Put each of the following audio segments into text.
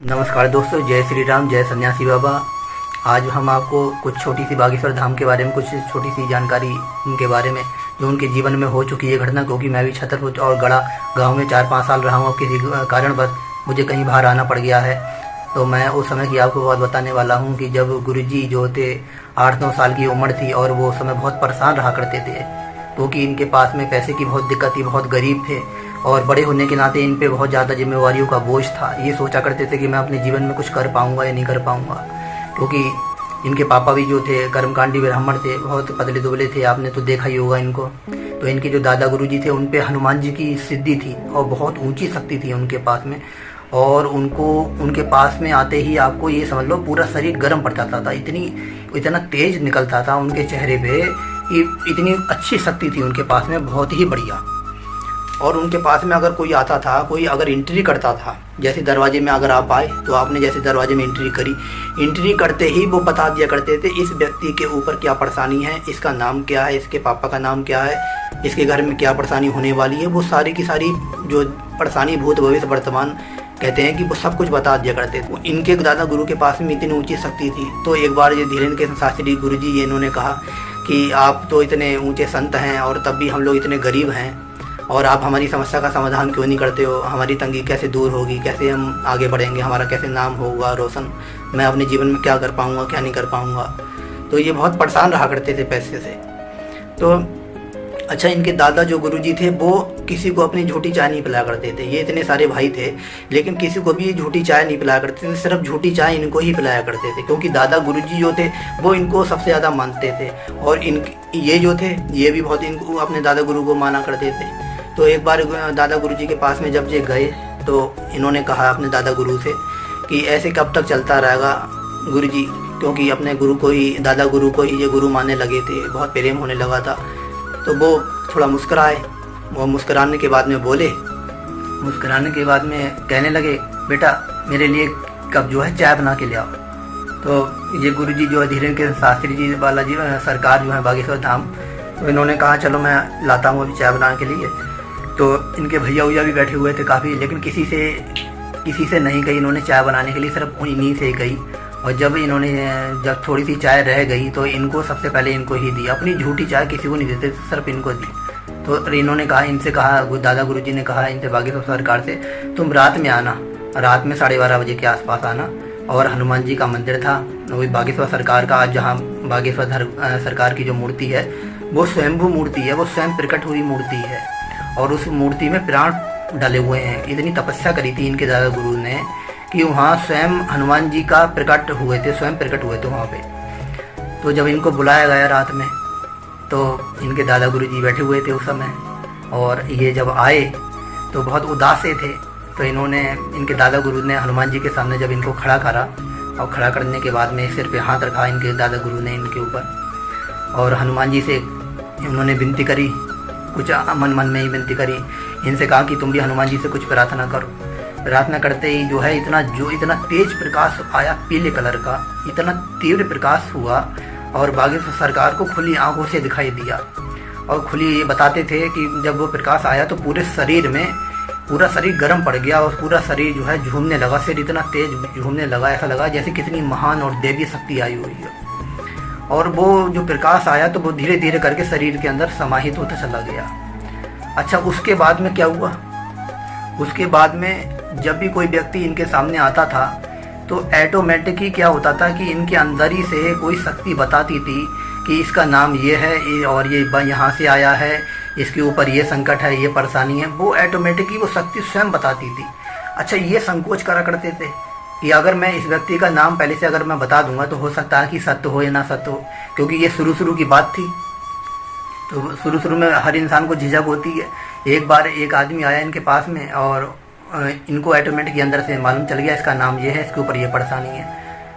नमस्कार दोस्तों, जय श्री राम, जय सन्यासी बाबा। आज हम आपको कुछ छोटी सी बागेश्वर धाम के बारे में, कुछ छोटी सी जानकारी उनके बारे में जो उनके जीवन में हो चुकी है घटना। क्योंकि मैं भी छतरपुर और गढ़ा गांव में 4-5 साल रहा हूँ। किसी कारणवश मुझे कहीं बाहर आना पड़ गया है, तो मैं उस समय की आपको बात बताने वाला हूँ कि जब गुरुजी जो थे 8-9 साल की उम्र थी और वो उस समय बहुत परेशान रहा करते थे, क्योंकि इनके पास में पैसे की बहुत दिक्कत थी, बहुत गरीब थे और बड़े होने के नाते इन पे बहुत ज़्यादा जिम्मेवारियों का बोझ था। ये सोचा करते थे कि मैं अपने जीवन में कुछ कर पाऊँगा या नहीं कर पाऊँगा, क्योंकि इनके पापा भी जो थे कर्मकांडी ब्राह्मण थे, बहुत पतले दुबले थे, आपने तो देखा ही होगा इनको। तो इनके जो दादा गुरुजी थे उन पे हनुमान जी की सिद्धि थी और बहुत ऊंची शक्ति थी उनके पास में। और उनके पास में आते ही आपको ये समझ लो पूरा शरीर गर्म पड़ जाता था, इतना तेज निकलता था उनके चेहरे पे, इतनी अच्छी शक्ति थी उनके पास में, बहुत ही बढ़िया। और उनके पास में अगर कोई आता था, कोई अगर एंट्री करता था, जैसे दरवाजे में अगर आप आए तो आपने जैसे दरवाजे में एंट्री करी, एंट्री करते ही वो बता दिया करते थे इस व्यक्ति के ऊपर क्या परेशानी है, इसका नाम क्या है, इसके पापा का नाम क्या है, इसके घर में क्या परेशानी होने वाली है। वो सारी की सारी जो परेशानी भूत भविष्य वर्तमान कहते हैं कि वो सब कुछ बता दिया करते थे। इनके दादा गुरु के पास में इतनी ऊंची शक्ति थी। तो एक बार ये धीरेन्द्र के शास्त्री गुरु जी ये इन्होंने कहा कि आप तो इतने ऊंचे संत हैं और तब भी हम लोग इतने गरीब हैं और आप हमारी समस्या का समाधान क्यों नहीं करते हो, हमारी तंगी कैसे दूर होगी, कैसे हम आगे बढ़ेंगे, हमारा कैसे नाम होगा रोशन, मैं अपने जीवन में क्या कर पाऊँगा, क्या नहीं कर पाऊँगा। तो ये बहुत परेशान रहा करते थे पैसे से। तो अच्छा, इनके दादा जो गुरुजी थे वो किसी को अपनी झूठी चाय नहीं पिलाया करते थे। ये इतने सारे भाई थे लेकिन किसी को भी झूठी चाय नहीं पिलाया करते थे, सिर्फ झूठी चाय इनको ही पिलाया करते थे, क्योंकि दादा गुरुजी जो थे वो इनको सबसे ज़्यादा मानते थे। और ये जो थे ये भी बहुत इनको अपने दादा गुरु को माना करते थे। तो एक बार दादा गुरुजी के पास में जब ये गए तो इन्होंने कहा अपने दादा गुरु से कि ऐसे कब तक चलता रहेगा गुरुजी, क्योंकि अपने गुरु को ही, दादा गुरु को ही ये गुरु मानने लगे थे, बहुत प्रेम होने लगा था। तो वो थोड़ा मुस्कुराए, वो मुस्कुराने के बाद में बोले, मुस्कुराने के बाद में कहने लगे बेटा मेरे लिए कब जो है चाय बना के ले आओ। तो ये गुरुजी जो है धीरेन्द्र के शास्त्री जी बालाजी सरकार जो है बागेश्वर धाम, तो इन्होंने कहा चलो मैं लाता हूँ अभी चाय बनाने के लिए। तो इनके भैया भैया भी बैठे हुए थे काफ़ी, लेकिन किसी से नहीं गई इन्होंने चाय बनाने के लिए, सिर्फ इन्हीं से गई। और जब थोड़ी सी चाय रह गई तो इनको सबसे पहले इनको ही दी, अपनी झूठी चाय किसी को नहीं देते, सिर्फ इनको दी। तो इन्होंने कहा, इनसे कहा, दादा गुरुजी ने कहा इनसे बागेश्वर सरकार से, तुम रात में आना, रात में 12:30 बजे के आसपास आना। और हनुमान जी का मंदिर था वही बागेश्वर सरकार का, जहाँ बागेश्वर सरकार की जो मूर्ति है वो स्वयंभू मूर्ति है, वो स्वयं प्रकट हुई मूर्ति है और उस मूर्ति में प्राण डले हुए हैं। इतनी तपस्या करी थी इनके दादा गुरु ने कि वहाँ स्वयं हनुमान जी का प्रकट हुए थे, स्वयं प्रकट हुए थे वहाँ पे। तो जब इनको बुलाया गया रात में तो इनके दादा गुरु जी बैठे हुए थे उस समय, और ये जब आए तो बहुत उदास से थे। तो इनके दादा गुरु ने हनुमान जी के सामने जब इनको खड़ा करा, और खड़ा करने के बाद में सिर पे हाथ रखा इनके दादा गुरु ने इनके ऊपर, और हनुमान जी से उन्होंने विनती करी, कुछ मन में ही विनती करी। इनसे कहा कि तुम भी हनुमान जी से कुछ प्रार्थना करो। प्रार्थना करते ही जो है इतना तेज प्रकाश आया, पीले कलर का, इतना तीव्र प्रकाश हुआ और बागेश्वर सरकार को खुली आंखों से दिखाई दिया। और खुली ये बताते थे कि जब वो प्रकाश आया तो पूरे शरीर में, पूरा शरीर गर्म पड़ गया और पूरा शरीर जो है झूमने लगा, शरीर इतना तेज झूमने लगा, ऐसा लगा जैसे कितनी महान और देवी शक्ति आई हुई है। और वो जो प्रकाश आया तो वो धीरे धीरे करके शरीर के अंदर समाहित होता चला गया। अच्छा, उसके बाद में क्या हुआ? उसके बाद में जब भी कोई व्यक्ति इनके सामने आता था तो ऑटोमेटिक ही क्या होता था कि इनके अंदर ही से कोई शक्ति बताती थी कि इसका नाम ये है और ये यहाँ से आया है, इसके ऊपर ये संकट है, ये परेशानी है। वो ऑटोमेटिकली वो शक्ति स्वयं बताती थी। अच्छा, ये संकोच करा करते थे कि अगर मैं इस व्यक्ति का नाम पहले से अगर मैं बता दूंगा तो हो सकता है कि सत्य हो या ना सत्य हो, क्योंकि ये शुरू की बात थी। तो शुरू में हर इंसान को झिझक होती है। एक बार एक आदमी आया इनके पास में और इनको ऑटोमेटिक अंदर से मालूम चल गया इसका नाम ये है, इसके ऊपर ये परेशानी है।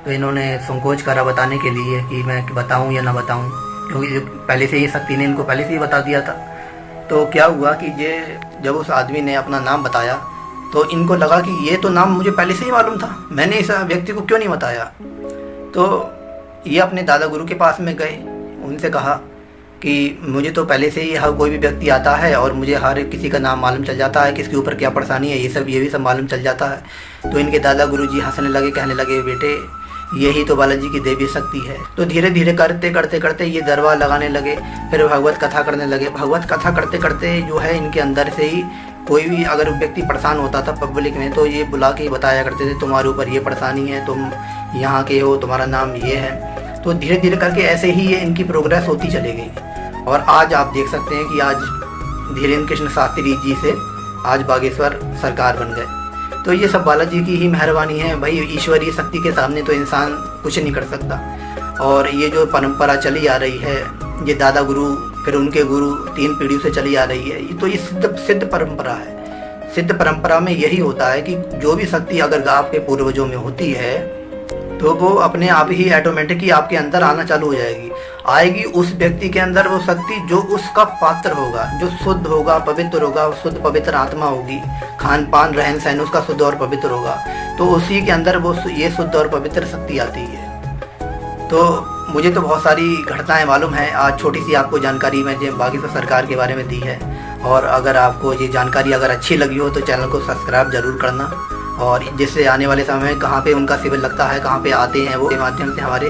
तो इन्होंने संकोच करा बताने के लिए कि मैं बताऊं या ना बताऊं, क्योंकि पहले से ये शक्ति ने इनको पहले से ही बता दिया था। तो क्या हुआ कि जब उस आदमी ने अपना नाम बताया तो इनको लगा कि ये तो नाम मुझे पहले से ही मालूम था, मैंने इस व्यक्ति को क्यों नहीं बताया। तो ये अपने दादा गुरु के पास में गए, उनसे कहा कि मुझे तो पहले से ही हर कोई भी व्यक्ति आता है और मुझे हर किसी का नाम मालूम चल जाता है, किसके ऊपर क्या परेशानी है, ये भी सब मालूम चल जाता है। तो इनके दादा गुरुजी हंसने लगे, कहने लगे, बेटे यही तो बालाजी की देवी शक्ति है। तो धीरे धीरे करते करते करते ये दरबार लगाने लगे, फिर भगवत कथा करने लगे। भगवत कथा करते करते जो है इनके अंदर से ही कोई भी अगर व्यक्ति परेशान होता था पब्लिक में, तो ये बुला के बताया करते थे, तुम्हारे ऊपर ये परेशानी है, तुम यहाँ के हो, तुम्हारा नाम ये है। तो धीरे धीरे करके ऐसे ही ये इनकी प्रोग्रेस होती चली गई और आज आप देख सकते हैं कि आज धीरेन्द्र कृष्ण शास्त्री जी से आज बागेश्वर सरकार बन गए। तो ये सब बालाजी की ही मेहरबानी है भाई। ईश्वरीय शक्ति के सामने तो इंसान कुछ नहीं कर सकता। और ये जो परंपरा चली आ रही है, ये दादा गुरु फिर उनके गुरु 3 पीढ़ियों से चली आ रही है, ये तो ये सिद्ध परंपरा है। सिद्ध परंपरा में यही होता है कि जो भी शक्ति अगर आपके पूर्वजों में होती है तो वो अपने आप ही ऑटोमेटिकली आपके अंदर आना चालू हो जाएगी। आएगी उस व्यक्ति के अंदर वो शक्ति जो उसका पात्र होगा, जो शुद्ध होगा, पवित्र होगा, शुद्ध पवित्र आत्मा होगी, खान पान रहन सहन उसका शुद्ध और पवित्र होगा, तो उसी के अंदर वो ये शुद्ध और पवित्र शक्ति आती है। तो मुझे तो बहुत सारी घटनाएं मालूम हैं। आज छोटी सी आपको जानकारी मैंने बागेश्वर सरकार के बारे में दी है। और अगर आपको ये जानकारी अगर अच्छी लगी हो तो चैनल को सब्सक्राइब जरूर करना, और जिससे आने वाले समय में कहाँ पे उनका शिविर लगता है, कहाँ पे आते हैं वो के माध्यम से हमारे,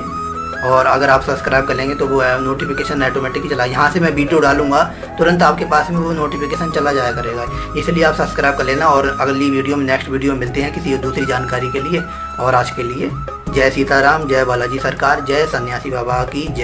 और अगर आप सब्सक्राइब कर लेंगे तो वो नोटिफिकेशन ऑटोमेटिक चला, यहाँ से मैं वीडियो डालूंगा तुरंत आपके पास में वो नोटिफिकेशन चला जाया करेगा। इसलिए आप सब्सक्राइब कर लेना। और अगली वीडियो में नेक्स्ट वीडियो में मिलते हैं किसी दूसरी जानकारी के लिए। और आज के लिए जय सीताराम, जय बालाजी सरकार, जय सन्यासी बाबा की जय।